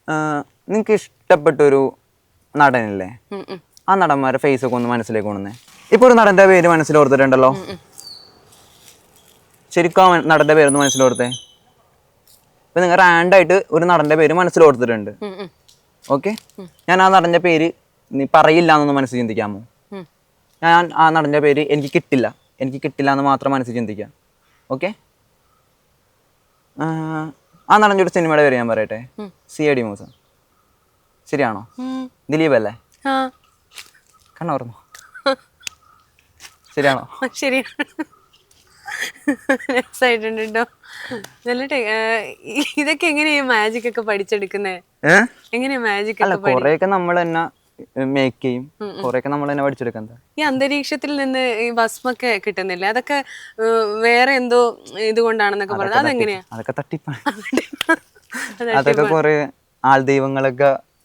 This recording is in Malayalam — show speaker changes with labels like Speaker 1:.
Speaker 1: നിങ്ങൾക്ക് ഇഷ്ടപ്പെട്ടൊരു നടനില്ലേ, ആ നടന്മാരുടെ ഫേസ് ഒക്കെ ഒന്ന് മനസ്സിലേക്ക് കൊണ്ടുവന്നേ. ഇപ്പൊ ഒരു നടന്റെ പേര് മനസ്സിലോർത്തിട്ടുണ്ടല്ലോ, ശരിക്കും ആ നടന്റെ പേരൊന്ന് മനസ്സിലോർത്തേ. ഇപ്പൊ നിങ്ങൾ റാൻഡായിട്ട് ഒരു നടന്റെ പേര് മനസ്സിലോർത്തിട്ടുണ്ട്. ഓക്കെ, ഞാൻ ആ നടന്റെ പേര് നീ പറയില്ല എന്നൊന്ന് മനസ്സിൽ ചിന്തിക്കാമോ? ഞാൻ ആ നടന്റെ പേര് എനിക്ക് കിട്ടില്ല എന്ന് മാത്രം മനസ്സിൽ ചിന്തിക്കാം. ഓക്കെ, ആ നടന്റെ ഒരു സിനിമയുടെ പേര് ഞാൻ പറയട്ടെ, CID മൂസ. ശരിയാണോ? ദിലീപ് അല്ലേ? കണ്ണോർന്നു. ശരിയാണോ?
Speaker 2: ശരിയാണ്. രസമായിട്ടുണ്ട് കേട്ടോ. നല്ല ഇതൊക്കെ എങ്ങനെയാ മാജിക് ഒക്കെ പഠിച്ചെടുക്കുന്നേ? എങ്ങനെയാ മാജിക്?
Speaker 1: അല്ല, കൊറേയൊക്കെ നമ്മൾ തന്നെ മേക്ക് ചെയ്യും, കൊറേയൊക്കെ നമ്മൾ തന്നെ പഠിച്ചെടുക്കുന്നത്.
Speaker 2: ഈ അന്തരീക്ഷത്തിൽ നിന്ന് ഈ ഭസ്മൊക്കെ കിട്ടുന്നില്ല, അതൊക്കെ വേറെ എന്തോ ഇതുകൊണ്ടാണെന്നൊക്കെ പറഞ്ഞത്, അതെങ്ങനെയാ?
Speaker 1: അതൊക്കെ തട്ടിപ്പാണ്. അതൊക്കെ കുറെ ആൾ ദൈവങ്ങളൊക്കെ